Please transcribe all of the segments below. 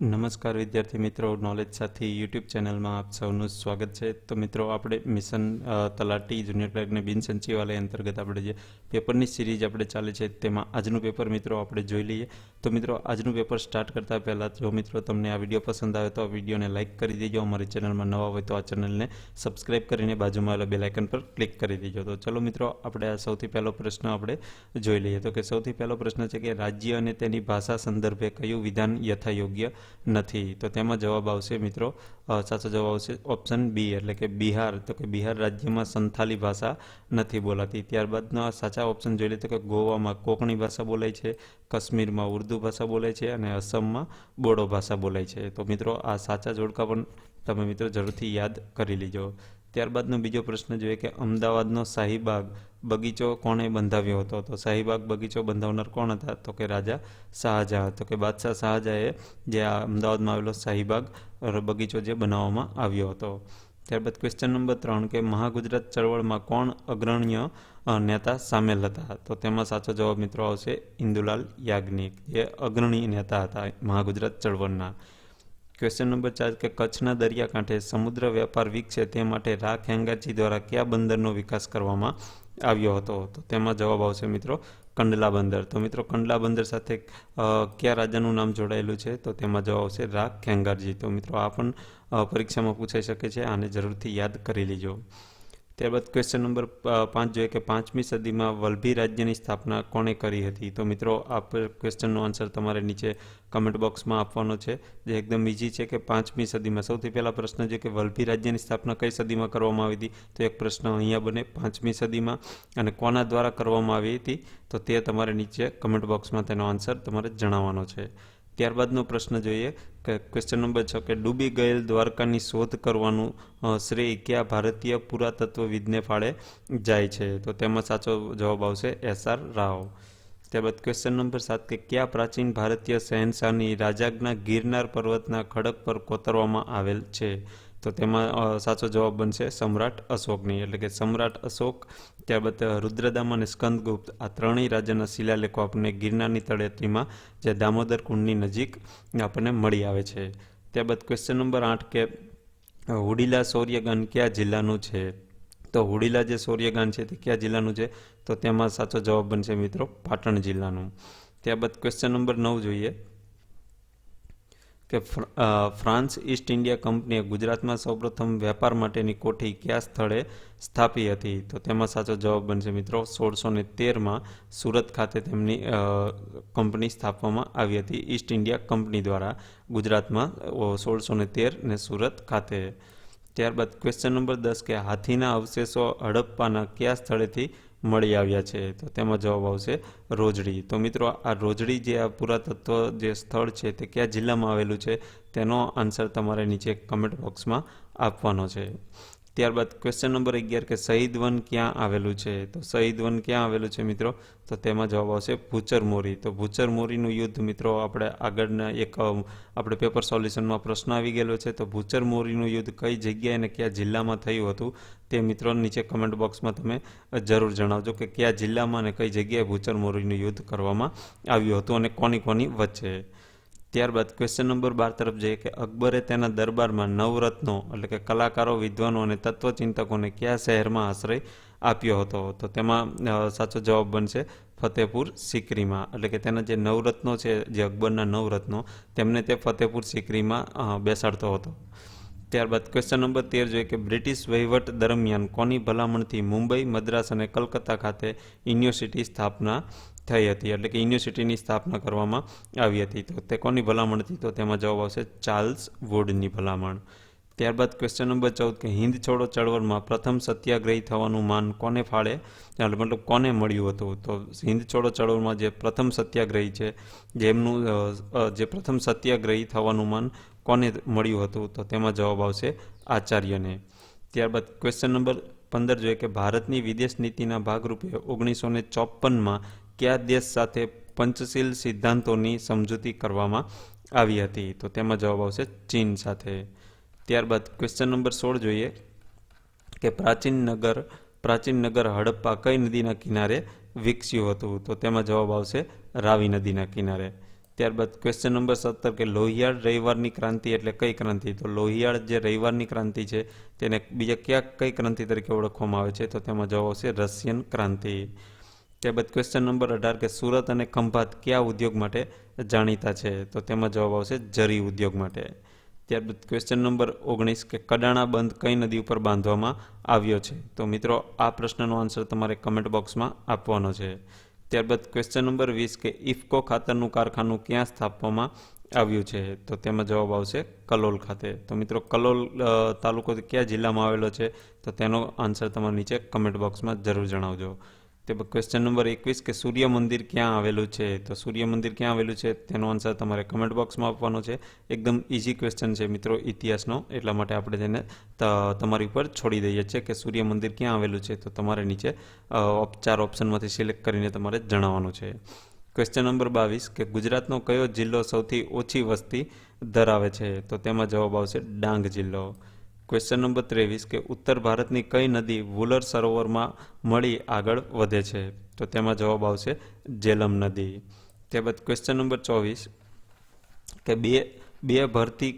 નમસ્કાર વિદ્યાર્થી મિત્રો, નોલેજ સાથી યુટ્યુબ ચેનલમાં આપ સૌનું સ્વાગત છે. તો મિત્રો, આપણે મિશન તલાટી જુનિયર ક્લર્કને બિન સચિવાલય અંતર્ગત આપણે જે પેપરની સિરીઝ આપણે ચાલે છે તેમાં આજનું પેપર મિત્રો આપણે જોઈ લઈએ. તો મિત્રો, આજનું પેપર સ્ટાર્ટ કરતાં પહેલાં જો મિત્રો તમને આ વિડીયો પસંદ આવે તો આ વિડીયોને લાઇક કરી દેજો. અમારી ચેનલમાં નવા હોય તો આ ચેનલને સબસ્ક્રાઈબ કરીને બાજુમાં આવેલા બેલ આઇકન પર ક્લિક કરી દેજો. તો ચલો મિત્રો, આપણે આ સૌથી પહેલો પ્રશ્ન આપણે જોઈ લઈએ. તો કે સૌથી પહેલો પ્રશ્ન છે કે રાજ્ય અને તેની ભાષા સંદર્ભે કયું વિધાન યથાયોગ્ય નથી? તો તેમાં જવાબ આવશે મિત્રો, સાચો જવાબ આવશે ઓપ્શન બી એટલે કે બિહાર. તો કે બિહાર રાજ્યમાં સંથાલી ભાષા નથી બોલાતી. ત્યારબાદના સાચા ઓપ્શન જોઈ લઈએ તો કે ગોવામાં કોંકણી ભાષા બોલાય છે, કાશ્મીરમાં ઉર્દુ ભાષા બોલાય છે અને અસમમાં બોડો ભાષા બોલાય છે. તો મિત્રો, આ સાચા જોડકા પણ તમે મિત્રો જરૂરથી યાદ કરી લીજો. ત્યારબાદનો બીજો પ્રશ્ન જોઈએ કે અમદાવાદનો શાહીબાગ બગીચો કોણે બંધાવ્યો હતો? તો શાહીબાગ બગીચો બંધાવનાર કોણ હતા? તો કે રાજા શાહજહાં. તો કે બાદશાહ શાહજહાંએ જે આ અમદાવાદમાં આવેલો શાહીબાગ બગીચો જે બનાવવામાં આવ્યો હતો. ત્યારબાદ ક્વેશ્ચન નંબર 3 કે મહાગુજરાત ચળવળમાં કોણ અગ્રણ્ય નેતા સામેલ હતા? તો તેમાં સાચો જવાબ મિત્રો આવશે ઇન્દુલાલ યાજ્ઞિક, જે અગ્રણી નેતા હતા મહાગુજરાત ચળવળના. ક્વેશ્ચન નંબર 4 કે કચ્છના દરિયાકાંઠે સમુદ્ર વેપાર વિકસે તે માટે રા ખેંગારજી દ્વારા કયા બંદરનો વિકાસ કરવામાં આવ્યો હતો? તો તેમાં જવાબ આવશે મિત્રો કંડલા બંદર. તો મિત્રો, કંડલા બંદર સાથે કયા રાજાનું નામ જોડાયેલું છે? તો તેમાં જવાબ આવશે રા ખેંગારજી. તો મિત્રો, આ પણ પરીક્ષામાં પૂછાઈ શકે છે, આને જરૂરથી યાદ કરી લેજો. ત્યારબાદ ક્વેશ્ચન નંબર 5 જોઈએ કે 5મી સદીમાં વલ્લભી રાજ્યની સ્થાપના કોણે કરી હતી? તો મિત્રો, આ ક્વેશ્ચનનો આન્સર તમારે નીચે કમેન્ટ બોક્સમાં આપવાનો છે, જે એકદમ ઇઝી છે. કે 5મી સદીમાં સૌથી પહેલા પ્રશ્ન છે કે વલ્લભી રાજ્યની સ્થાપના કઈ સદીમાં કરવામાં આવી હતી? તો એક પ્રશ્ન અહીંયા બને 5મી સદીમાં, અને કોના દ્વારા કરવામાં આવી હતી? તો તે તમારે નીચે કમેન્ટ બોક્સમાં તેનો આન્સર તમારે જણાવવાનો છે. ત્યારબાદનો પ્રશ્ન જોઈએ કે ક્વેશ્ચન નંબર 6 કે ડૂબી ગયેલ દ્વારકાની શોધ કરવાનું શ્રેય કયા ભારતીય પુરાતત્વવિદને ફાળે જાય છે? તો તેમાં સાચો જવાબ આવશે SR રાવ. ત્યારબાદ ક્વેશ્ચન નંબર 7 કે કયા પ્રાચીન ભારતીય શહેનશાહની રાજ્ઞા ગિરનાર પર્વતના ખડક પર કોતરવામાં આવેલ છે? તો તેમાં સાચો જવાબ બનશે સમ્રાટ અશોકની, એટલે કે સમ્રાટ અશોક. ત્યારબાદ રુદ્રદામ અને સ્કંદગુપ્ત આ ત્રણેય રાજાના શિલાલેખો આપણને ગિરનારની તળેટીમાં જે દામોદર કુંડની નજીક આપણને મળી આવે છે. ત્યારબાદ ક્વેશ્ચન નંબર 8 કે હુડીલા શૌર્યગાન કયા જિલ્લાનું છે? તો હુડીલા જે શૌર્યગાન છે તે કયા જિલ્લાનું છે? તો તેમાં સાચો જવાબ બનશે મિત્રો પાટણ જિલ્લાનું. ત્યારબાદ ક્વેશ્ચન નંબર 9 જોઈએ કે ફ્રાન્સ ઈસ્ટ ઇન્ડિયા કંપનીએ ગુજરાતમાં સૌપ્રથમ વેપાર માટેની કોઠી કયા સ્થળે સ્થાપી હતી? તો તેમાં સાચો જવાબ બનશે મિત્રો 1613માં સુરત ખાતે તેમની કંપની સ્થાપવામાં આવી હતી ઈસ્ટ ઇન્ડિયા કંપની દ્વારા ગુજરાતમાં 1613 ને સુરત ખાતે. ત્યારબાદ ક્વેશ્ચન નંબર 10 કે હાથીના અવશેષો હડપ્પાના કયા સ્થળેથી મળી આવ્યા છે? તો તેમાં જવાબ આવશે રોજડી. તો મિત્રો, આ રોજડી જે આ પુરાતત્વ જે સ્થળ છે તે કયા જિલ્લામાં આવેલું છે તેનો આન્સર તમારે નીચે કમેન્ટ બોક્સમાં આપવાનો છે. ત્યારબાદ ક્વેશ્ચન નંબર 11 કે શહીદ વન ક્યાં આવેલું છે? તો શહીદ વન ક્યાં આવેલું છે મિત્રો? તો તેમાં જવાબ આવશે ભૂચર મોરી. તો ભૂચર મોરીનું યુદ્ધ મિત્રો આપણે આગળના એક આપણે પેપર સોલ્યુશનમાં પ્રશ્ન આવી ગયેલો છે. તો ભૂચર મોરીનું યુદ્ધ કઈ જગ્યાએ અને કયા જિલ્લામાં થયું હતું તે મિત્રો નીચે કમેન્ટ બોક્સમાં તમે જરૂર જણાવજો કે કયા જિલ્લામાં અને કઈ જગ્યાએ ભૂચર મોરીનું યુદ્ધ કરવામાં આવ્યું હતું અને કોની વચ્ચે. ત્યારબાદ ક્વેશ્ચન નંબર 12 તરફ જઈએ કે અકબરે તેના દરબારમાં નવરત્નો એટલે કે કલાકારો, વિદ્વાનો અને તત્વચિંતકોને કયા શહેરમાં આશ્રય આપ્યો હતો? તો તેમાં સાચો જવાબ બનશે ફતેહપુર સિકરીમાં, એટલે કે તેના જે નવરત્નો છે, જે અકબરના નવરત્નો, તેમને તે ફતેહપુર સિકરીમાં બેસાડતો હતો. ત્યારબાદ ક્વેશ્ચન નંબર 13 જોઈએ કે બ્રિટિશ વહીવટ દરમિયાન કોની ભલામણથી મુંબઈ, મદ્રાસ અને કલકત્તા ખાતે યુનિવર્સિટી સ્થાપના થઈ હતી, એટલે કે યુનિવર્સિટીની સ્થાપના કરવામાં આવી હતી? તો તે કોની ભલામણથી? તો તેમાં જવાબ આવશે ચાર્લ્સ વુડની ભલામણ. ત્યારબાદ ક્વેશ્ચન નંબર 14 કે હિન્દ છોડો ચળવળમાં પ્રથમ સત્યાગ્રહી થવાનું માન કોને ફાળે મતલબ કોને મળ્યું હતું? તો હિન્દ છોડો ચળવળમાં જે પ્રથમ સત્યાગ્રહી છે, જેમનું જે પ્રથમ સત્યાગ્રહી થવાનું માન કોને મળ્યું હતું? તો તેમાં જવાબ આવશે આચાર્યને. ત્યારબાદ ક્વેશ્ચન નંબર 15 જોઈએ કે ભારતની વિદેશ નીતિના ભાગરૂપે 1954માં કયા દેશ સાથે પંચશીલ સિદ્ધાંતોની સમજૂતી કરવામાં આવી હતી? તો તેમાં જવાબ આવશે ચીન સાથે. ત્યારબાદ ક્વેશ્ચન નંબર 16 જોઈએ કે પ્રાચીન નગર હડપ્પા કઈ નદીના કિનારે વિકસ્યું હતું? તો તેમાં જવાબ આવશે રાવી નદીના કિનારે. ત્યારબાદ ક્વેશ્ચન નંબર 17 કે લોહિયાળ રવિવારની ક્રાંતિ એટલે કઈ ક્રાંતિ? તો લોહિયાળ જે રવિવારની ક્રાંતિ છે તેને બીજા કઈ ક્રાંતિ તરીકે ઓળખવામાં આવે છે? તો તેમાં જવાબ આવશે રશિયન ક્રાંતિ. ત્યારબાદ ક્વેશ્ચન નંબર 18 કે સુરત અને ખંભાત કયા ઉદ્યોગ માટે જાણીતા છે? તો તેમાં જવાબ આવશે જરી ઉદ્યોગ માટે. ત્યારબાદ ક્વેશ્ચન નંબર 19 કે કડાણા બંધ કઈ નદી ઉપર બાંધવામાં આવ્યો છે? તો મિત્રો આ પ્રશ્નનો આન્સર તમારે કમેન્ટ બોક્સમાં આપવાનો છે. ત્યારબાદ ક્વેશ્ચન નંબર 20 કે ઇફકો ખાતરનું કારખાનું ક્યાં સ્થાપવામાં આવ્યું છે? તો તેમાં જવાબ આવશે કલોલ ખાતે. તો મિત્રો કલોલ તાલુકો કયા જિલ્લામાં આવેલો છે? તો તેનો આન્સર તમારે નીચે કમેન્ટ બોક્સમાં જરૂર જણાવજો. તે ક્વેશ્ચન નંબર 21 કે સૂર્ય મંદિર ક્યાં આવેલું છે? તો સૂર્ય મંદિર ક્યાં આવેલું છે તેનો આન્સર તમારે કમેન્ટ બોક્સમાં આપવાનો છે. એકદમ ઇઝી ક્વેશ્ચન છે મિત્રો ઇતિહાસનો, એટલા માટે આપણે તેને તમારી ઉપર છોડી દઈએ છીએ કે સૂર્ય મંદિર ક્યાં આવેલું છે. તો તમારે નીચે 4 ઓપ્શનમાંથી સિલેક્ટ કરીને તમારે જણાવવાનું છે. ક્વેશ્ચન નંબર 22 કે ગુજરાતનો કયો જિલ્લો સૌથી ઓછી વસ્તી ધરાવે છે? તો તેમાં જવાબ આવશે ડાંગ જિલ્લો. ક્વેશ્ચન નંબર 23 કે ઉત્તર ભારતની કઈ નદી વુલર સરોવરમાં મળી આગળ વધે છે? તો તેમાં જવાબ આવશે જેલમ નદી. ત્યારબાદ ક્વેશ્ચન નંબર 24 કે બે ભરતી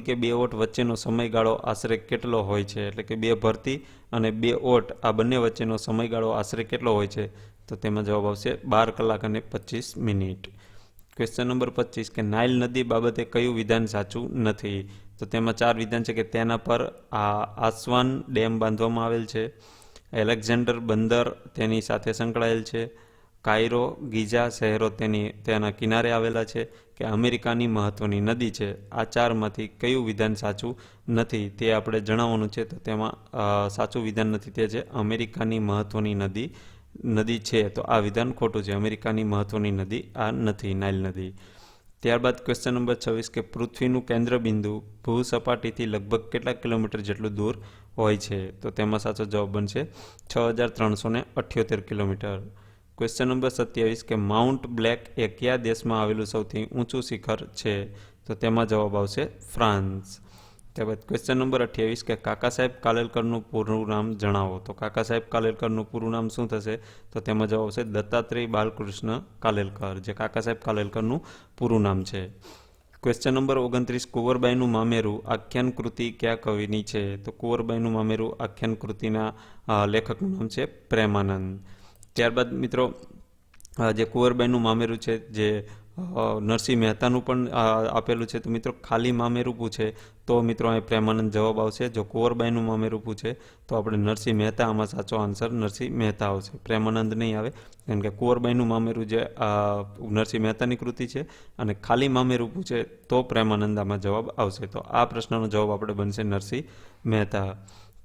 કે બે ઓટ વચ્ચેનો સમયગાળો આશરે કેટલો હોય છે? એટલે કે બે ભરતી અને બે ઓટ આ બંને વચ્ચેનો સમયગાળો આશરે કેટલો હોય છે? તો તેમાં જવાબ આવશે 12 કલાક અને 25 મિનિટ. ક્વેશ્ચન નંબર 25 કે નાઇલ નદી બાબતે કયું વિધાન સાચું નથી? તો તેમાં 4 વિધાન છે કે તેના પર આસ્વાન ડેમ બાંધવામાં આવેલ છે, એલેક્ઝાન્ડર બંદર તેની સાથે સંકળાયેલ છે, કાયરો ગીઝા શહેરો તેના કિનારે આવેલા છે, કે અમેરિકાની મહત્વની નદી છે. આ 4માંથી કયું વિધાન સાચું નથી તે આપણે જણાવવાનું છે. તો તેમાં સાચું વિધાન નથી તે છે અમેરિકાની મહત્વની નદી છે. તો આ વિધાન ખોટું છે. અમેરિકાની મહત્વની નદી આ નથી નાઇલ નદી. ત્યારબાદ ક્વેશ્ચન નંબર 26 કે પૃથ્વીનું કેન્દ્રબિંદુ ભૂસપાટીથી લગભગ કેટલા કિલોમીટર જેટલું દૂર હોય છે? તો તેમાં સાચો જવાબ બનશે 6378 કિલોમીટર. ક્વેશ્ચન નંબર 27 કે માઉન્ટ બ્લેક એ કયા દેશમાં આવેલું સૌથી ઊંચું શિખર છે? તો તેમાં જવાબ આવશે ફ્રાન્સ. ત્યારબાદ ક્વેશ્ચન નંબર 28 કે કાકા સાહેબ કાલેલકરનું પૂરું નામ જણાવો. તો કાકા સાહેબ કાલેલકરનું પૂરું નામ શું થશે? તો તેમાં જવાબ આવશે દત્તાત્રેય બાલકૃષ્ણ કાલેલકર, જે કાકા સાહેબ કાલેલકરનું પૂરું નામ છે. ક્વેશ્ચન નંબર 29 કુંવરબાઈનું મામેરું આખ્યાન કૃતિ કયા કવિની છે? તો કુંવરબાઈનું મામેરું આખ્યાન કૃતિના લેખકનું નામ છે પ્રેમાનંદ. ત્યારબાદ મિત્રો જે કુંવરબાઈનું મામેરું છે જે નરસિંહ મહેતાનું પણ આપેલું છે. તો મિત્રો ખાલી મામેરું પૂછે તો મિત્રો અહીં પ્રેમાનંદ જવાબ આવશે. જો કુંવરબાઈનું મામેરું પૂછે તો આપણે નરસિંહ મહેતા, આમાં સાચો આન્સર નરસિંહ મહેતા આવશે, પ્રેમાનંદ નહીં આવે. કારણ કે કુંવરબાઈનું મામેરું જે નરસિંહ મહેતાની કૃતિ છે અને ખાલી મામેરું પૂછે તો પ્રેમાનંદ આમાં જવાબ આવશે. તો આ પ્રશ્નનો જવાબ આપણે બનશે નરસિંહ મહેતા.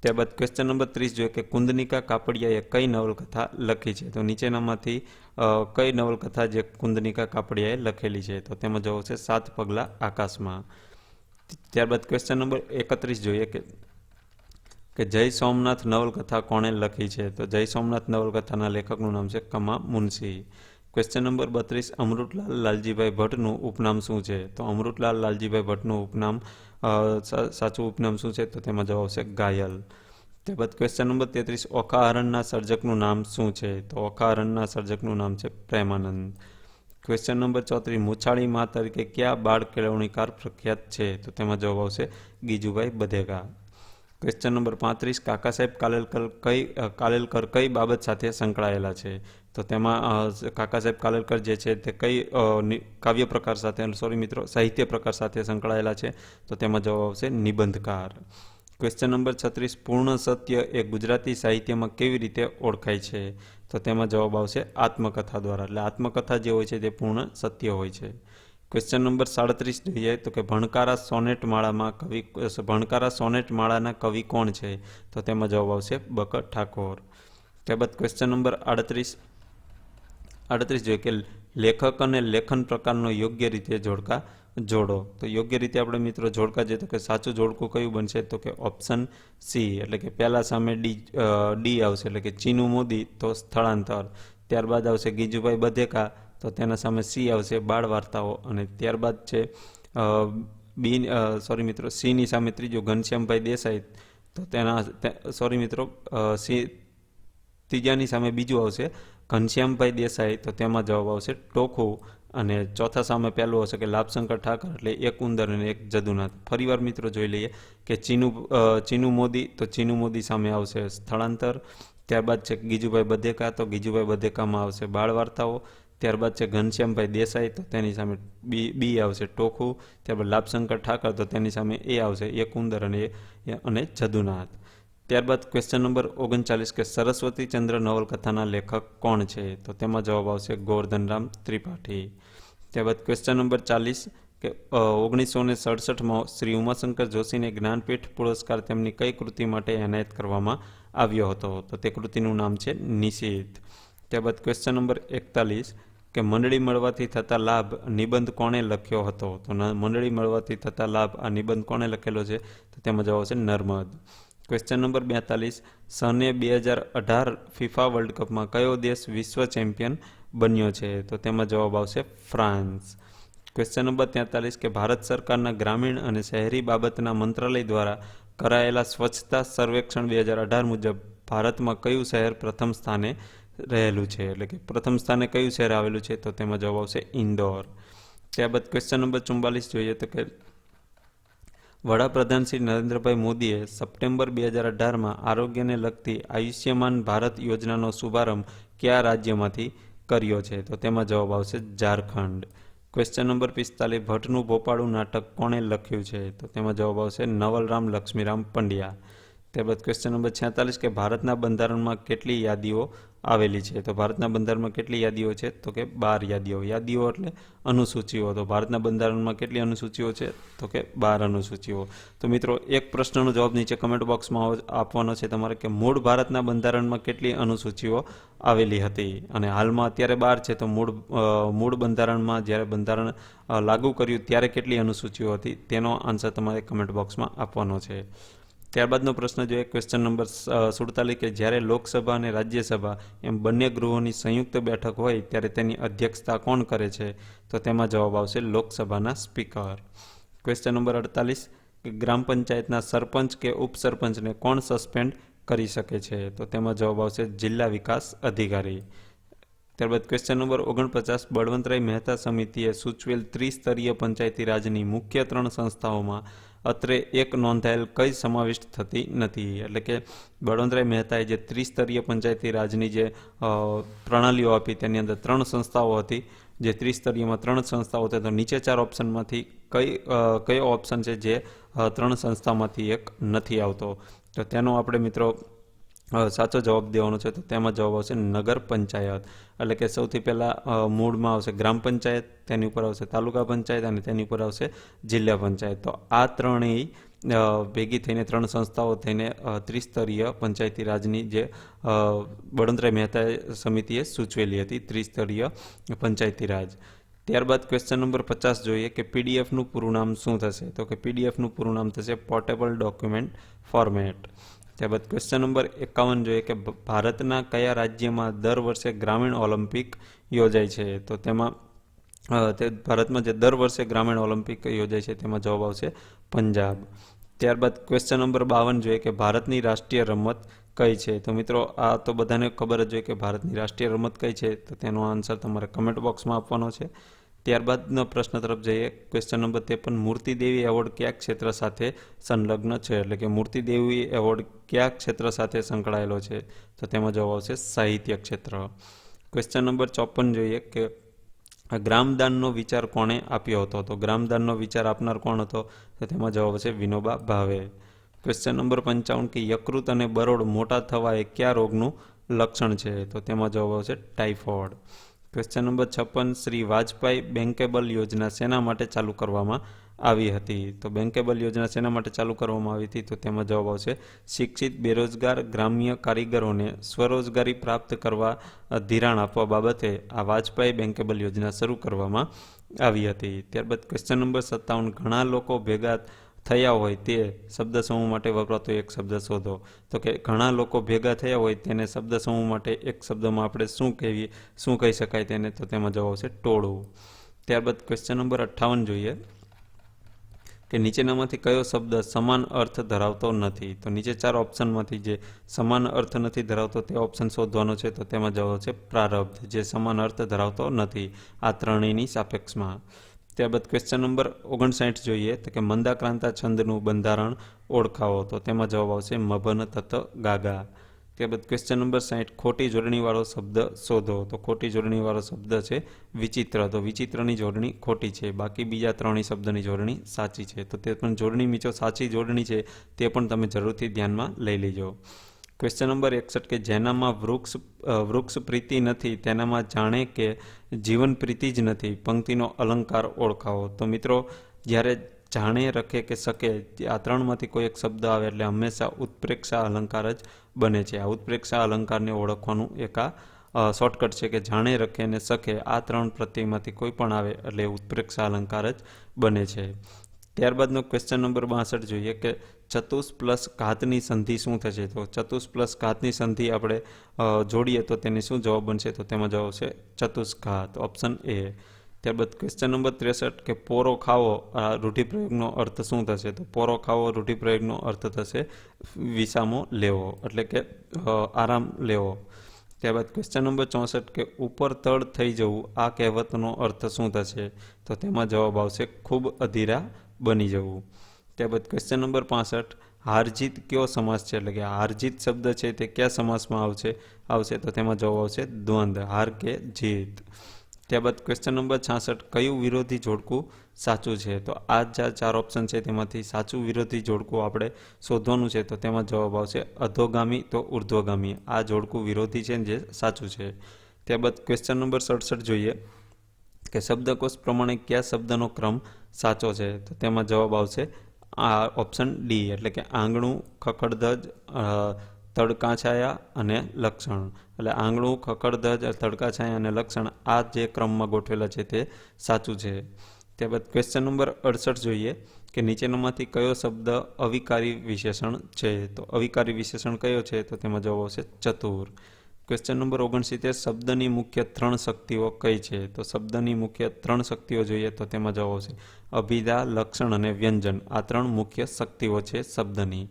ત્યારબાદ ક્વેશ્ચન નંબર 30 જોઈએ કે કુંદનિકા કાપડિયાએ કઈ નવલકથા લખી છે? તો નીચેનામાંથી કઈ નવલકથા જે કુંદનિકા કાપડિયાએ લખેલી છે? તો તેમાં જવાબ છે 7 પગલાં આકાશમાં. ત્યારબાદ ક્વેશ્ચન નંબર 31 જોઈએ કે જય સોમનાથ નવલકથા કોણે લખી છે? તો જય સોમનાથ નવલકથાના લેખકનું નામ છે કમા મુનશી. ક્વેશ્ચન નંબર 32 અમૃતલાલ લાલજીભાઈ ભટ્ટનું ઉપનામ શું છે? તો અમૃતલાલ લાલજીભાઈ ભટ્ટનું ઉપનામ સાચું ઉપનામ શું છે? તો તેમાં જવાબ આવશે ઘાયલ. ત્યારબાદ ક્વેશ્ચન નંબર 33 ઓખાહરણના સર્જકનું નામ શું છે? તો ઓખાહરણના સર્જકનું નામ છે પ્રેમાનંદ. ક્વેશ્ચન નંબર 34 મૂછાળી મા તરીકે કયા બાળ કેળવણીકાર પ્રખ્યાત છે? તો તેમાં જવાબ આવશે ગીજુભાઈ બધેકા. ક્વેશ્ચન નંબર 35 કાકા સાહેબ કાલેલકર કઈ બાબત સાથે સંકળાયેલા છે? તો તેમાં કાકા સાહેબ કાલેલકર જે છે તે કઈ કાવ્ય પ્રકાર સાથે સાહિત્ય પ્રકાર સાથે સંકળાયેલા છે? તો તેમાં જવાબ આવશે નિબંધકાર. ક્વેશ્ચન નંબર 36 પૂર્ણ સત્ય એ ગુજરાતી સાહિત્યમાં કેવી રીતે ઓળખાય છે? તો તેમાં જવાબ આવશે આત્મકથા દ્વારા. એટલે આત્મકથા જે હોય છે તે પૂર્ણ સત્ય હોય છે. ક્વેશ્ચન નંબર 37 જોઈએ તો કે ભણકારા સોનેટ માળાના કવિ કોણ છે? તો તેમાં જવાબ આવશે બકર ઠાકોર. ત્યારબાદ ક્વેશ્ચન નંબર 38 જોઈએ કે લેખક અને લેખન પ્રકારનો યોગ્ય રીતે જોડો. તો યોગ્ય રીતે આપણે મિત્રો જોડકા જોઈએ તો કે સાચું જોડકું કયું બનશે? તો કે ઓપ્શન સી, એટલે કે પહેલા સામે ડી આવશે, એટલે કે ચીનુ મોદી તો સ્થળાંતર. ત્યારબાદ આવશે ગીજુભાઈ બધેકા તો તેના સામે સી આવશે બાળ વાર્તાઓ. અને ત્યારબાદ છે સીની સામે ત્રીજું ઘનશ્યામભાઈ દેસાઈ તો ત્રીજાની સામે બીજું આવશે ઘનશ્યામભાઈ દેસાઈ તો તેમાં જવાબ આવશે ટોખું અને ચોથા સામે પહેલું હશે કે લાભશંકર ઠાકર એટલે એક ઉંદર અને એક જદુનાથ. ફરીવાર મિત્રો જોઈ લઈએ કે ચીનુ મોદી, તો ચીનુ મોદી સામે આવશે સ્થળાંતર. ત્યારબાદ છે ગીજુભાઈ બધેકા, તો ગીજુભાઈ બધેકામાં આવશે બાળ વાર્તાઓ. ત્યારબાદ છે ઘનશ્યામભાઈ દેસાઈ, તો તેની સામે બી આવશે ટોખું. ત્યારબાદ લાભશંકર ઠાકર, તો તેની સામે એ આવશે એક ઉંદર અને જદુનાથ. ત્યારબાદ ક્વેશ્ચન નંબર 39 કે સરસ્વતી ચંદ્ર નવલકથાના લેખક કોણ છે? તો તેમાં જવાબ આવશે ગોવર્ધનરામ ત્રિપાઠી. ત્યારબાદ ક્વેશ્ચન નંબર 40 કે 1967માં શ્રી ઉમાશંકર જોશીને જ્ઞાનપીઠ પુરસ્કાર તેમની કઈ કૃતિ માટે એનાયત કરવામાં આવ્યો હતો? તો તે કૃતિનું નામ છે નિશીથ. ત્યારબાદ ક્વેશ્ચન નંબર 41 કે મંડળી મળવાથી થતા લાભ નિબંધ કોણે લખ્યો હતો? તો મંડળી મળવાથી થતા લાભ આ નિબંધ કોણે લખેલો છે? તો તેમાં જવાબ આવશે નર્મદ. ક્વેશ્ચન નંબર 42 સને 2018 ફિફા વર્લ્ડ કપમાં કયો દેશ વિશ્વ ચેમ્પિયન બન્યો છે? તો તેમાં જવાબ આવશે ફ્રાન્સ. ક્વેશ્ચન નંબર 43 કે ભારત સરકારના ગ્રામીણ અને શહેરી બાબતના મંત્રાલય દ્વારા કરાયેલા સ્વચ્છતા સર્વેક્ષણ 2018 મુજબ ભારતમાં કયું શહેર પ્રથમ સ્થાને રહેલું છે? એટલે કે પ્રથમ સ્થાને કયું શહેર આવેલું છે? તો તેમાં જવાબ આવશે ઇન્દોર. ત્યારબાદ ક્વેશ્ચન નંબર 44 જોઈએ તો કે વડાપ્રધાન શ્રી નરેન્દ્રભાઈ મોદીએ સપ્ટેમ્બર 2018માં આરોગ્યને લગતી આયુષ્યમાન ભારત યોજનાનો શુભારંભ કયા રાજ્યમાંથી કર્યો છે? તો તેમાં જવાબ આવશે ઝારખંડ. ક્વેશ્ચન નંબર 45 ભટ્ટનું ભોપાળું નાટક કોણે લખ્યું છે? તો તેમાં જવાબ આવશે નવલરામ લક્ષ્મીરામ પંડ્યા. ત્યારબાદ ક્વેશ્ચન નંબર 46 કે ભારતના બંધારણમાં કેટલી યાદીઓ આવેલી છે? તો ભારતના બંધારણમાં કેટલી યાદીઓ છે? તો કે 12 યાદીઓ. યાદીઓ એટલે અનુસૂચિઓ. તો ભારતના બંધારણમાં કેટલી અનુસૂચિઓ છે? તો કે 12 અનુસૂચિઓ. તો મિત્રો એક પ્રશ્નનો જવાબ નીચે કમેન્ટ બોક્સમાં આપવાનો છે તમારે કે મૂળ ભારતના બંધારણમાં કેટલી અનુસૂચિઓ આવેલી હતી? અને હાલમાં અત્યારે 12 છે, તો મૂળ બંધારણમાં જ્યારે બંધારણ લાગુ કર્યું ત્યારે કેટલી અનુસૂચિઓ હતી? તેનો આન્સર તમારે કમેન્ટ બોક્સમાં આપવાનો છે. ત્યારબાદનો પ્રશ્ન જોઈએ ક્વેશ્ચન નંબર 47 કે જ્યારે લોકસભા અને રાજ્યસભા એમ બંને ગૃહોની સંયુક્ત બેઠક હોય ત્યારે તેની અધ્યક્ષતા કોણ કરે છે? તો તેમાં જવાબ આવશે લોકસભાના સ્પીકર. ક્વેશ્ચન નંબર 48 કે ગ્રામ પંચાયતના સરપંચ કે ઉપસરપંચને કોણ સસ્પેન્ડ કરી શકે છે? તો તેમાં જવાબ આવશે જિલ્લા વિકાસ અધિકારી. ત્યારબાદ ક્વેશ્ચન નંબર 49 બળવંતરાય મહેતા સમિતિએ સૂચવેલ ત્રિસ્તરીય પંચાયતી રાજની મુખ્ય 3 સંસ્થાઓમાં અત્રે એક નોંધાયેલ કઈ સમાવિષ્ટ થતી નથી? એટલે કે બળવંતરાય મહેતાએ જે ત્રિસ્તરીય પંચાયતી રાજની જે પ્રણાલીઓ આપી તેની અંદર 3 સંસ્થાઓ હતી. જે ત્રિસ્તરીયમાં 3 સંસ્થાઓ હતી, તો નીચે 4 ઓપ્શનમાંથી કયો ઓપ્શન છે જે 3 સંસ્થામાંથી એક નથી આવતો? તો તેનો આપણે મિત્રો સાચો જવાબ દેવાનો છે. તો તેમાં જવાબ આવશે નગર પંચાયત. એટલે કે સૌથી પહેલાં મૂળમાં આવશે ગ્રામ પંચાયત, તેની ઉપર આવશે તાલુકા પંચાયત અને તેની ઉપર આવશે જિલ્લા પંચાયત. તો આ ત્રણેય ભેગી થઈને 3 સંસ્થાઓ થઈને ત્રિસ્તરીય પંચાયતી રાજની જે બળવંતરાય મહેતા સમિતિએ સૂચવેલી હતી ત્રિસ્તરીય પંચાયતી રાજ. ત્યારબાદ ક્વેશ્ચન નંબર 50 જોઈએ કે પીડીએફનું પૂરું નામ શું થશે? તો કે પીડીએફનું પૂરું નામ થશે પોર્ટેબલ ડોક્યુમેન્ટ ફોર્મેટ. ત્યારબાદ ક્વેશ્ચન નંબર 51 જોઈએ કે ભારતના કયા રાજ્યમાં દર વર્ષે ગ્રામીણ ઓલિમ્પિક યોજાય છે? તો તેમાં ભારતમાં જે દર વર્ષે ગ્રામીણ ઓલિમ્પિક યોજાય છે તેમાં જવાબ આવશે પંજાબ. ત્યારબાદ ક્વેશ્ચન નંબર 52 જોઈએ કે ભારતની રાષ્ટ્રીય રમત કઈ છે? તો મિત્રો આ તો બધાને ખબર જ જોઈએ કે ભારતની રાષ્ટ્રીય રમત કઈ છે, તો તેનો આન્સર તમારે કમેન્ટ બોક્સમાં આપવાનો છે. ત્યારબાદનો પ્રશ્ન તરફ જઈએ ક્વેશ્ચન નંબર 53 મૂર્તિદેવી એવોર્ડ કયા ક્ષેત્ર સાથે સંલગ્ન છે? એટલે કે મૂર્તિદેવી એવોર્ડ કયા ક્ષેત્ર સાથે સંકળાયેલો છે? તો તેમાં જવાબ આવશે સાહિત્ય ક્ષેત્ર. ક્વેશ્ચન નંબર 54 જોઈએ કે ગ્રામદાનનો વિચાર કોણે આપ્યો હતો? તો ગ્રામદાનનો વિચાર આપનાર કોણ હતો? તો તેમાં જવાબ આવશે વિનોબા ભાવે. ક્વેશ્ચન નંબર 55 કે યકૃત અને બરોળ મોટા થવા એ કયા રોગનું લક્ષણ છે? તો તેમાં જવાબ આવશે typhoid. Question number 56 Shri Vajpayee bankable યોજના શેના માટે ચાલુ કરવામાં આવી હતી? તો બેન્કેબલ યોજના શેના માટે ચાલુ કરવામાં આવી હતી? તો તેમાં જવાબ આવશે શિક્ષિત બેરોજગાર ગ્રામ્ય કારીગરોને સ્વરોજગારી પ્રાપ્ત કરવા ધિરાણ આપવા બાબતે આ વાજપાઈ બેન્કેબલ યોજના શરૂ કરવામાં આવી હતી. ત્યારબાદ ક્વેશ્ચન નંબર 57 ઘણા લોકો ભેગા થયા હોય તે શબ્દ સમૂહ માટે વપરાતો એક શબ્દ શોધો. તો કે ઘણા લોકો ભેગા થયા હોય તેને શબ્દ સમૂહ માટે એક શબ્દમાં આપણે શું કહી શકાય તેને? તો તેમાં જવાબ આવશે ટોળું. ત્યારબાદ ક્વેશ્ચન નંબર 58 જોઈએ કે નીચેનામાંથી કયો શબ્દ સમાન અર્થ ધરાવતો નથી? તો નીચે 4 ઓપ્શનમાંથી જે સમાન અર્થ નથી ધરાવતો તે ઓપ્શન શોધવાનો છે. તો તેમાં જવાબ છે પ્રારબ્ધ, જે સમાન અર્થ ધરાવતો નથી આ ત્રણેયની સાપેક્ષમાં. ત્યારબાદ ક્વેશ્ચન નંબર 59 જોઈએ તો કે મંદાક્રાંતા છંદનું બંધારણ ઓળખાવો. તો તેમાં જવાબ આવશે મભન તત ગાગા. ત્યારબાદ ક્વેશ્ચન નંબર 60 ખોટી જોડણીવાળો શબ્દ શોધો. તો ખોટી જોડણીવાળો શબ્દ છે વિચિત્ર. તો વિચિત્રની જોડણી ખોટી છે, બાકી બીજા ત્રણેય શબ્દની જોડણી સાચી છે. તો તે પણ જોડણી મિત્રો સાચી જોડણી છે તે પણ તમે જરૂરથી ધ્યાનમાં લઈ લેજો. ક્વેશ્ચન નંબર 61 કે જેનામાં વૃક્ષ પ્રીતિ નથી તેનામાં જાણે કે જીવન પ્રીતિ જ નથી. પંક્તિનો અલંકાર ઓળખાવો. તો મિત્રો જ્યારે જાણે, રખે કે શકે આ ત્રણમાંથી કોઈ એક શબ્દ આવે એટલે હંમેશા ઉત્પ્રેક્ષા અલંકાર જ બને છે. આ ઉત્પ્રેક્ષા અલંકારને ઓળખવાનું એક આ શોર્ટકટ છે કે જાણે, રખે ને શકે આ ત્રણ પ્રત્યયમાંથી કોઈ પણ આવે એટલે ઉત્પ્રેક્ષા અલંકાર જ બને છે. ત્યારબાદનો ક્વેશ્ચન નંબર 62 જોઈએ કે ચતુષ પ્લસ ઘાતની સંધિ શું થશે? તો ચતુષ પ્લસ ઘાતની સંધિ આપણે જોડીએ તો તેની શું જવાબ બનશે? તો તેમાં જવાબ છે ચતુષ્ઘાત, ઓપ્શન એ. ત્યારબાદ ક્વેશ્ચન નંબર 63 કે પોરો ખાવો આ રૂઢિપ્રયોગનો અર્થ શું થશે? તો પોરો ખાવો રૂઢિપ્રયોગનો અર્થ થશે વિસામો લેવો, એટલે કે આરામ લેવો. ત્યારબાદ ક્વેશ્ચન નંબર 64 કે ઉપર તળ થઈ જવું આ કહેવતનો અર્થ શું થશે? તો તેમાં જવાબ આવશે ખૂબ અધીરા બની જવું. ત્યારબાદ ક્વેશ્ચન નંબર 65 હારજીત કયો સમાસ છે? એટલે કે હારજીત શબ્દ છે તે કયા સમાસમાં આવશે? તો તેમાં જવાબ આવશે દ્વંદ્વ, હાર કે જીત. ત્યારબાદ ક્વેશ્ચન નંબર 66 કયું વિરોધી જોડકું સાચું છે? તો આ જે 4 ઓપ્શન છે તેમાંથી સાચું વિરોધી જોડકું આપણે શોધવાનું છે. તો તેમાં જવાબ આવશે અધોગામી તો ઉર્ધ્વગામી. આ જોડકું વિરોધી છે જે સાચું છે. ત્યારબાદ ક્વેશ્ચન નંબર 67 જોઈએ કે શબ્દકોશ પ્રમાણે કયા શબ્દનો ક્રમ સાચો છે? તો તેમાં જવાબ આવશે આ ઓપ્શન ડી, એટલે કે આંગણું, ખખડધજ, તડકાછાયા અને લક્ષણ. એટલે આંગણું, ખખડધજ, તડકાછાયા અને લક્ષણ આ જે ક્રમમાં ગોઠવેલા છે તે સાચું છે. ત્યારબાદ ક્વેશ્ચન નંબર 68 જોઈએ કે નીચેનામાંથી કયો શબ્દ અવિકારી વિશેષણ છે? તો અવિકારી વિશેષણ કયો છે? તો તેમાં જવાબ આવશે ચતુર. ક્વેશ્ચન નંબર 69 શબ્દની મુખ્ય 3 શક્તિઓ કઈ છે? તો શબ્દની મુખ્ય 3 શક્તિઓ જોઈએ તો તેમાં જવાબ આવશે અભિધા, લક્ષણ અને વ્યંજન. આ 3 મુખ્ય શક્તિઓ છે શબ્દની.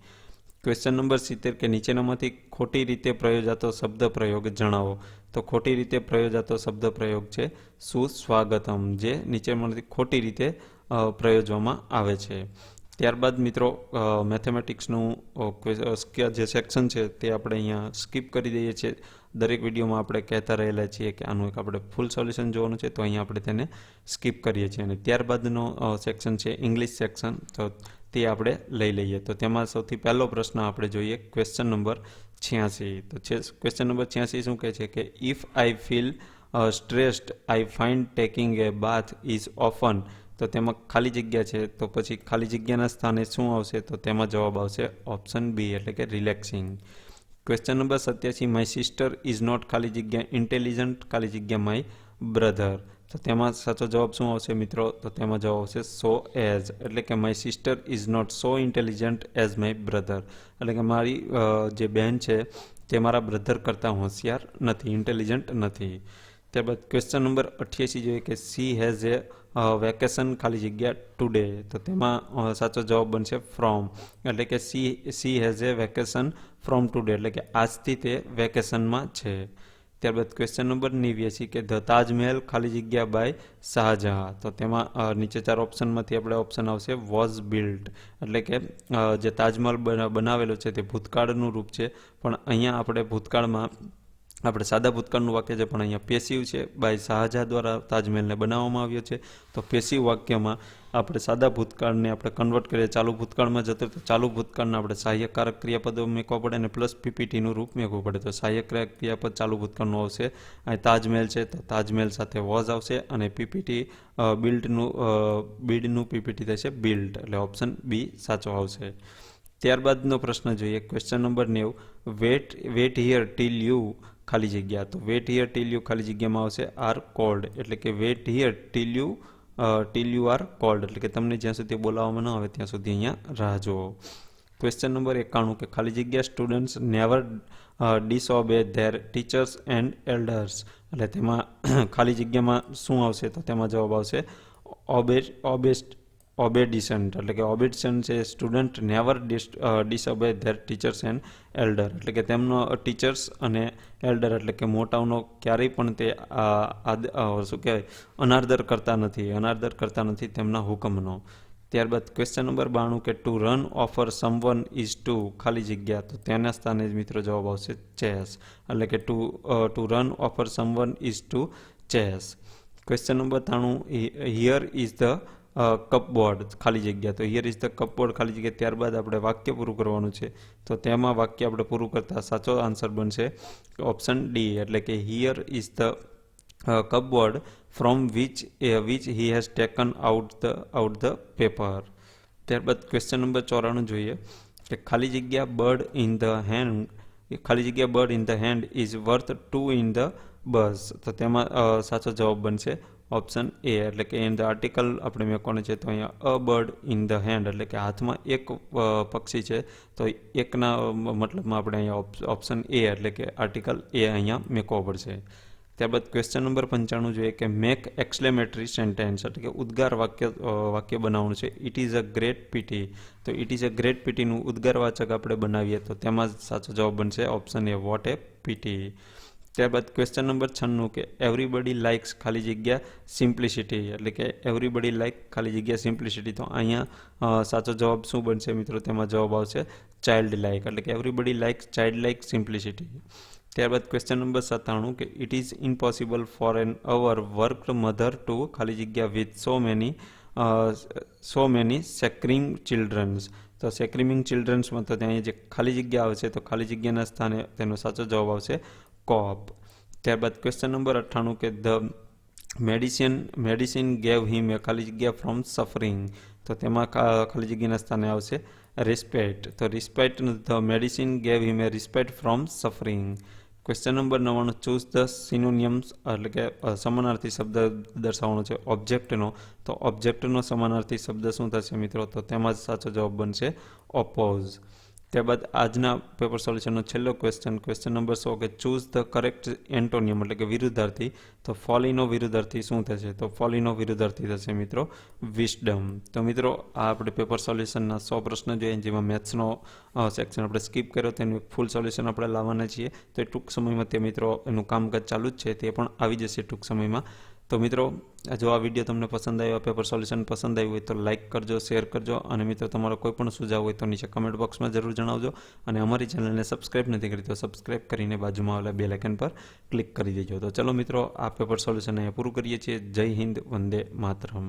ક્વેશ્ચન નંબર 70 કે નીચેનામાંથી ખોટી રીતે પ્રયોજાતો શબ્દ પ્રયોગ જણાવો. તો ખોટી રીતે પ્રયોજાતો શબ્દ પ્રયોગ છે સુસ્વાગતમ, જે નીચેનામાંથી ખોટી રીતે પ્રયોજવામાં આવે છે. ત્યારબાદ મિત્રો મેથેમેટિક્સનું જે સેક્શન છે તે આપણે અહીંયા સ્કીપ કરી દઈએ છીએ. દરેક વિડીયોમાં આપણે કહેતા રહેલા છીએ કે આનું એક આપણે ફૂલ સોલ્યુશન જોવાનું છે, તો અહીંયા આપણે તેને સ્કીપ કરીએ છીએ. અને ત્યારબાદનો સેક્શન છે ઇંગ્લિશ સેક્શન, તો તે આપણે લઈ લઈએ. તો તેમાં સૌથી પહેલો પ્રશ્ન આપણે જોઈએ ક્વેશ્ચન નંબર 86. તો ક્વેશ્ચન નંબર 86 શું કહે છે કે if I feel stressed I find taking A bath is often. તો તેમાં ખાલી જગ્યા છે, તો પછી ખાલી જગ્યાના સ્થાને શું આવશે? તો તેમાં જવાબ આવશે ઓપ્શન બી, એટલે કે relaxing. Question number 87 my sister is not ખાલી જગ્યા ઇન્ટેલિજન્ટ ખાલી જગ્યા માય બ્રધર. તો તેમાં સાચો જવાબ શું આવશે મિત્રો? તો તેમાં જવાબ આવશે સો એઝ, એટલે કે my sister is not so intelligent as my brother. એટલે કે મારી જે બહેન છે તે મારા બ્રધર કરતાં હોશિયાર નથી, ઇન્ટેલિજન્ટ નથી. ત્યારબાદ ક્વેશ્ચન નંબર 88 જોઈએ કે સી હેઝ એ વેકેશન ખાલી જગ્યા ટુડે. તો તેમાં સાચો જવાબ બનશે ફ્રોમ, એટલે કે she has a vacation from today, એટલે કે આજથી તે વેકેશનમાં છે. ત્યારબાદ ક્વેશ્ચન નંબર 89 કે ધ તાજમહેલ ખાલી જગ્યા બાય શાહજહાં. તો તેમાં નીચે 4 ઓપ્શનમાંથી આપણે ઓપ્શન આવશે વોઝ બિલ્ટ, એટલે કે જે તાજમહેલ બનાવેલો છે તે ભૂતકાળનું રૂપ છે, પણ અહીંયા આપણે ભૂતકાળમાં આપણે સાદા ભૂતકાળનું વાક્ય છે પણ અહીંયા પેસિવ છે, બાય શાહજહાં દ્વારા તાજમહેલને બનાવવામાં આવ્યો છે. તો પેસિવ વાક્યમાં આપણે સાદા ભૂતકાળને આપણે કન્વર્ટ કરીએ ચાલુ ભૂતકાળમાં જતો, તો ચાલુ ભૂતકાળને આપણે સહાયકકારક ક્રિયાપદો મૂકવા પડે અને પ્લસ પીપીટીનું રૂપ મૂકવું પડે. તો સહાયક ક્રિયાપદ ચાલુ ભૂતકાળનું આવશે, અહીં તાજમહેલ છે તો તાજમહેલ સાથે વોઝ આવશે, અને પીપીટી બિલ્ડનું પીપીટી થશે બિલ્ડ, એટલે ઓપ્શન બી સાચો આવશે. ત્યારબાદનો પ્રશ્ન જોઈએ question number 90 wait here till you ખાલી જગ્યા. તો વેટ હિયર ટીલ યુ ખાલી જગ્યામાં આવશે આર કોલ્ડ, એટલે કે wait here till you are cold, એટલે કે તમને જ્યાં સુધી બોલાવવામાં ન આવે ત્યાં સુધી અહીંયા રાહ જુઓ. ક્વેશ્ચન નંબર 91 કે ખાલી જગ્યા students never disobey their teachers and elders. એટલે તેમાં ખાલી જગ્યામાં શું આવશે? તો તેમાં જવાબ આવશે ઓબે ઓબેડિસન્ટ એટલે કે ઓબેડિસન્ટ છે student never disobey their teachers and elder એટલે કે તેમનો ટીચર્સ અને એલ્ડર એટલે કે મોટાઓનો ક્યારેય પણ તે શું કહેવાય અનાદર કરતા નથી તેમના હુકમનો. ત્યારબાદ ક્વેશ્ચન નંબર 92 કે to run after someone is to ખાલી જગ્યા, તો તેના સ્થાને જ મિત્રો જવાબ આવશે ચેસ એટલે કે to run after someone is to chase. Question number 93 here is the cupboard ખાલી જગ્યા, તો હિયર ઇઝ ધ કપબોર્ડ ખાલી જગ્યા. ત્યારબાદ આપણે વાક્ય પૂરું કરવાનું છે, તો તેમાં વાક્ય આપણે પૂરું કરતા સાચો આન્સર બનશે ઓપ્શન ડી એટલે કે here is the cupboard from which he has taken out the paper. ત્યારબાદ ક્વેશ્ચન નંબર 94 જોઈએ કે ખાલી જગ્યા bird in the hand is worth 2 in the bus, તો તેમાં સાચો જવાબ બનશે ઓપ્શન એ એટલે કે ઇન ધ આર્ટિકલ આપણે મેકોને છે, તો અહીંયા અ બર્ડ ઇન ધ હેન્ડ એટલે કે હાથમાં એક પક્ષી છે, તો એકના મતલબમાં આપણે અહીંયા ઓપ્શન એ એટલે કે આર્ટિકલ એ અહીંયા મેકવો પડશે. ત્યારબાદ ક્વેશ્ચન નંબર 95 જોઈએ કે મેક એક્સક્લેમેટરી સેન્ટેન્સ એટલે કે ઉદ્ગાર વાક્ય બનાવવાનું છે. It is a great pity, તો ઇટ ઇઝ અ ગ્રેટ પીટીનું ઉદ્ગારવાચક આપણે બનાવીએ તો તેમાં સાચો જવાબ બનશે option a what a pity. ત્યારબાદ ક્વેશ્ચન નંબર 96 કે એવરીબડી લાઇક્સ ખાલી જગ્યા સિમ્પ્લિસિટી એટલે કે એવરીબડી લાઇક ખાલી જગ્યા સિમ્પ્લિસિટી, તો અહીંયા સાચો જવાબ શું બનશે મિત્રો, તેમાં જવાબ આવશે ચાઇલ્ડ લાઇક એટલે કે everybody likes child like simplicity. ત્યારબાદ ક્વેશ્ચન નંબર 97 કે it is impossible for an overworked mother to ખાલી જગ્યા with so many screaming children's, તો સેક્રિમિંગ ચિલ્ડ્રન્સમાં તો ત્યાં જે ખાલી જગ્યા આવશે તો ખાલી જગ્યાના સ્થાને તેનો સાચો જવાબ આવશે કોપ. ત્યારબાદ ક્વેશ્ચન નંબર 98 કે ધ મેડિસિન ગેવ હિમ એ ખાલી જગ્યા ફ્રોમ સફરિંગ, તો તેમાં ખાલી જગ્યાના સ્થાને આવશે રિસ્પેક્ટ, તો respect the medicine gave him a respect from suffering. Question number 99 choose the synonyms એટલે કે સમાનાર્થી શબ્દ દર્શાવવાનો છે ઓબ્જેક્ટનો, તો ઓબ્જેક્ટનો સમાનાર્થી શબ્દ શું થશે મિત્રો, તો તેમાં જ સાચો જવાબ બનશે ઓપોઝ. ત્યારબાદ આજના પેપર સોલ્યુશનનો છેલ્લો ક્વેશ્ચન નંબર 100 કે ચૂઝ ધ કરેક્ટ એન્ટોનિયમ એટલે કે વિરુદ્ધાર્થી, તો ફોલીનો વિરુદ્ધાર્થી શું થશે, તો ફોલીનો વિરુદ્ધાર્થી થશે મિત્રો વિસ્ડમ. તો મિત્રો આ આપણે પેપર સોલ્યુશનના 100 પ્રશ્ન જોઈએ જેમાં મેથ્સનો સેક્શન આપણે સ્કીપ કર્યો, તેનું ફૂલ સોલ્યુશન આપણે લાવવાના છીએ, તો એ ટૂંક સમયમાં તે મિત્રો એનું કામકાજ ચાલુ જ છે, તે પણ આવી જશે ટૂંક સમયમાં. તો મિત્રો જો આ વિડીયો તમને પસંદ આવ્યો, પેપર સોલ્યુશન પસંદ આવ્યું હોય તો લાઇક કરજો, શેર કરજો અને મિત્રો તમારો કોઈ પણ સુઝાવ હોય તો નીચે કમેન્ટ બોક્સમાં જરૂર જણાવજો અને અમારી ચેનલને સબસ્ક્રાઇબ નથી કરી તો સબસ્ક્રાઇબ કરીને બાજુમાં આવેલા બેલ આઇકન પર ક્લિક કરી દેજો. તો ચલો મિત્રો આ પેપર સોલ્યુશન અહીંયા પૂરું કરીએ છીએ. જય હિન્દ, વંદે માતરમ.